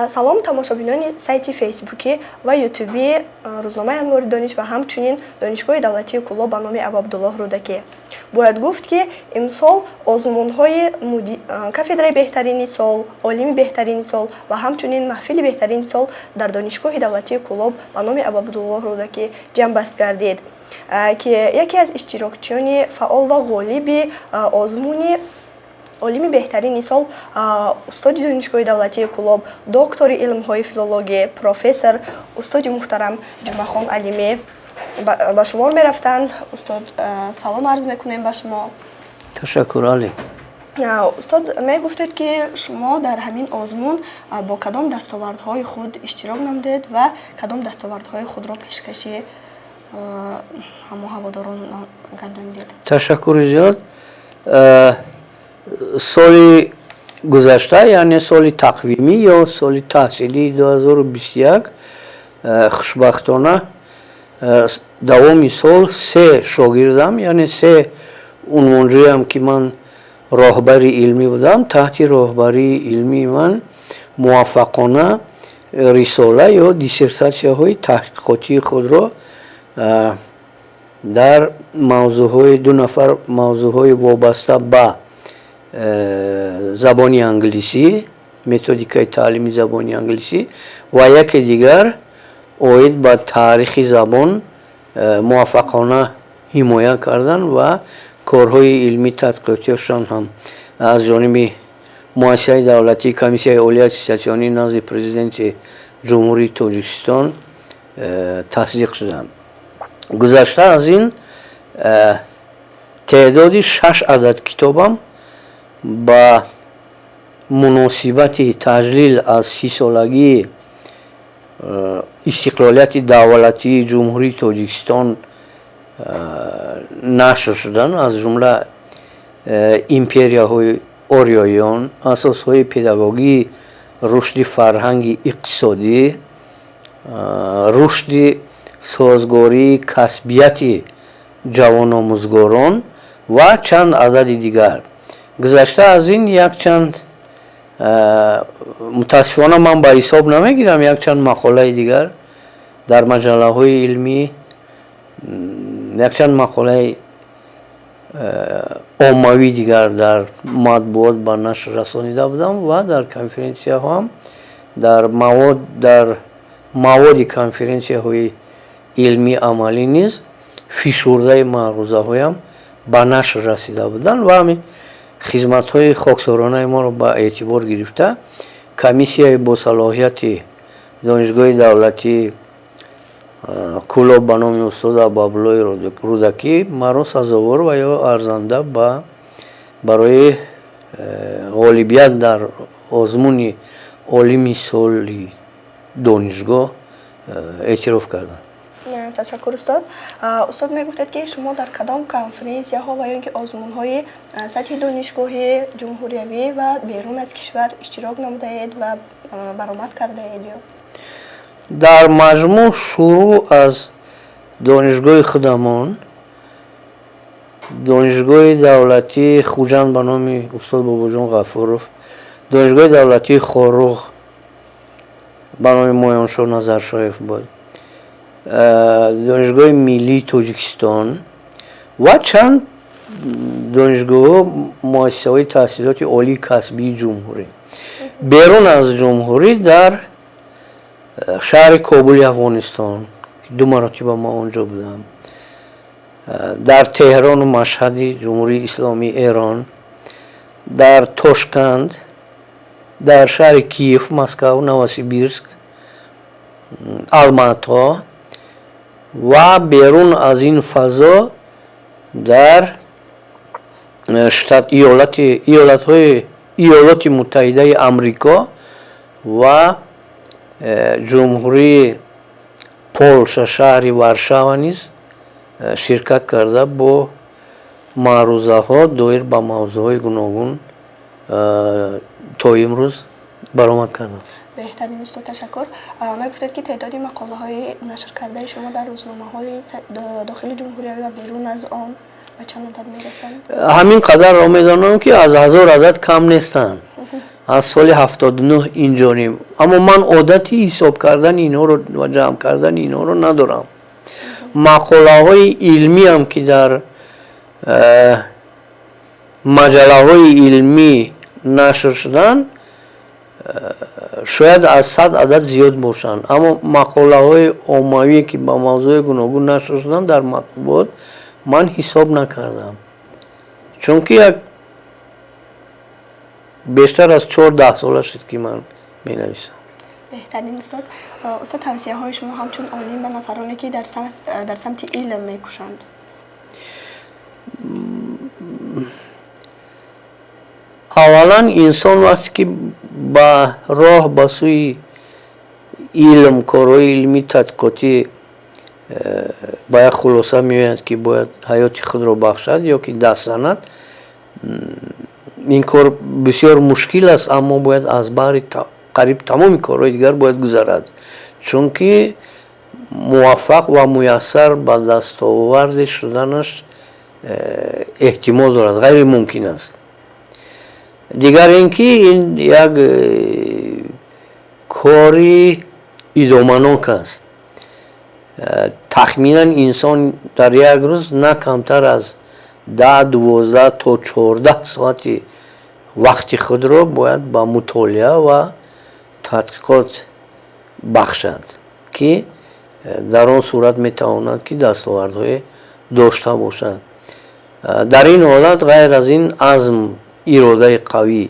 салом тамошобинони сайти фейсбуки ва ютуби рӯзномаи анвори дониш ва ҳамчунин донишгоҳи давлатии Кӯлоб ба номи Абабдуллоҳ Рӯдакӣ. Бояд гуфт ки имсол озмунҳои кафедраи беҳтарини сол, олими беҳтарини сол ва ҳамчунин маҳфили беҳтарини сол дар донишгоҳи давлатии Кӯлоб ба номи Абабдуллоҳ Рӯдакӣ ҷамъбаст гардид, ки яке аз иштирокчиёни фаъол ва ғолиби озмуни олими беҳтарини сол устоди донишгоҳи давлатии Кӯлоб, доктори илмҳои филология, профессор устоди муҳтарам Ҷумахон Алимӣ ба шумор мерафтанд. Устод, салом арз мекунем ба шумо. Ташаккур Али. Устод, мегуфтед ки шумо дар ҳамин озмун бо кадом дастовардҳои худ иштирок намудед ва кадом дастовардҳои худро пешкаши ҳамо ҳаводорон гардонидед? Ташаккури зиёд. соли гузашта, яъне соли тақвимӣ ё соли таҳсилии 2021 хушбахтона давоми сол 3 шогирдам, яъне 3 унвонҷӯям ки ман роҳбари илмӣ будам, таҳти роҳбарии илмии ман муваффақона рисола ё диссертатсияҳои таҳқиқотии худро дар мавзӯъҳои 2 нафар мавзӯъҳои вобаста ба забони англисӣ, методикаи таълими забони англисӣ ва яке дигар оид ба таърихи забон муваффақона ҳимоя кардан ва корҳои илмӣ тадқиқотиашон ҳам аз ҷониби муассисаи давлатии комиссияи олии аттестатсионӣ назди президенти ҷумҳурии Тоҷикистон тасдиқ шуданд. гузашта аз ин теъдоди 6 адад китобам ба муносибати таҷлил аз 30-солагии истиқлолияти давлатии ҷумҳурии Тоҷикистон нашр шуданд, аз ҷумла империяҳои орёён, асосҳои педагогии рушди фарҳанги иқтисодӣ, рушди созгории касбияти ҷавономӯзгорон ва чанд адади дигар. гузашта аз ин якчанд мутаассифона ман ба ҳисоб намегирам, якчанд мақолаи дигар дар маҷаллаҳои илмӣ, якчанд мақолаи оммавии дигар дар матбуот ба нашр расонида будам ва дар конференсияҳо ҳам дар маводи конференсияҳои илмӣ амалӣ низ фишурдаи маърузаҳоям ба нашр расида буданд ва ҳамин хизматҳои хоксоронаи моро ба эътибор гирифта комиссияи босалоҳияти донишгоҳи давлатии Кӯлоб ба номи устоди Абабдуллоҳи Рӯдакӣ маро сазовор ва ё арзанда барои ғолибият дар озмуни олими соли донишгоҳ эътироф карданд. Ташаккур устод. Устод мегуфтед ки шумо дар кадом конференсияҳо ва ё ки озмунҳои сатҳи донишгоҳи ҷумҳуриявӣ ва берун аз кишвар иштирок намудаед ва баромад кардаед? Ё дар маҷмӯъ шурӯъ аз донишгоҳи худамон, донишгоҳи давлатии Хуҷанд ба номи устод Бобоҷон Ғафуров, донишгоҳи давлатии Хоруғ ба номи Моёншоҳ Назаршоев буд, донишгоҳи миллии Тоҷикистон ва чанд донишгоҳҳо муассисаҳои таҳсилоти олии касбии ҷумҳурӣ. берун аз ҷумҳурӣ дар шаҳри Кобули Афғонистон, 2 маротиба ман онҷо будам, дар Теҳрону Машҳади ҷумҳурии Исломии Эрон, дар Тошканд, дар шаҳри Киев, Москав, Новосибирск, Алмато ва берун аз ин фазо дар иёлоти муттаҳидаи Амрико ва ҷумҳурии Полша шаҳри Варшава низ ширкат карда бо маърузаҳо доир ба мавзӯъҳои гуногун то имрӯз баромад кардам. беҳтарин устод, ташаккур. Мегуфтед ки теъдоди мақолаҳои нашр кардаи шумо дар рӯзномаҳои дохили ҷумҳуриявӣ ва берун аз он ба чанд адад мерасанд? ҳамин қадарро медонам ки аз 1000 адад кам нестанд. аз соли 79 инҷонем, аммо ман одати ҳисоб кардани инҳоро ва ҷамъ кардани инҳоро надорам. мақолаҳои илмиам ки дар маҷаллаҳои илмӣ нашр шуданд шояд аз 100 адад зиёд бошанд, аммо мақолаҳои оммавие ки ба мавзӯи гуногун нашр шуданд дар матбуот ман ҳисоб накардам, чунки як бештар аз 4-10 сола шуд ки ман менависам. беҳтарин устод. устод, тавсияҳои шумо ҳамчун олим ба нафароне ки дар самти илм мекушанд? аввалан инсон вақте ки ба роҳ ба сӯи илм, корҳои илмӣ, тадқиқотӣ ба як хулоса меояд ки бояд ҳаёти худро бахшад ё ки даст занад, ин кор бисёр мушкил аст, аммо бояд аз баҳри қариб тамоми корҳои дигар бояд гузарад, чунки муваффақ ва муяссар ба дастоварди шуданаш эҳтимол дорад, ғайри мумкин аст. дигар ин ки ин як кори идоманок аст. тахминан инсон дар як рӯз на камтар аз 10-12 то 14 соати вақти худро бояд ба мутолиа ва тадқиқот бахшад, ки дар он сурат метавонад ки дастовардҳое дошта бошад. дар ин ҳолат ғайр аз ин азм, иродаи қавӣ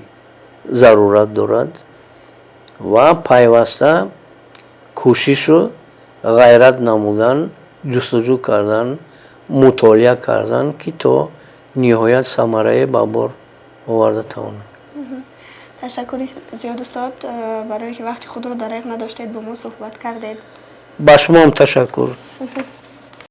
зарурат дорад ва пайваста кӯшишу ғайрат намудан, ҷустуҷӯ кардан, мутолиа кардан ки то ниҳоят самарае ба бор оварда тавонад. ташаккури зиёд устод барое ки вақти худро дариқ надоштед, бо мо суҳбат кардед. ба шумоам ташаккур.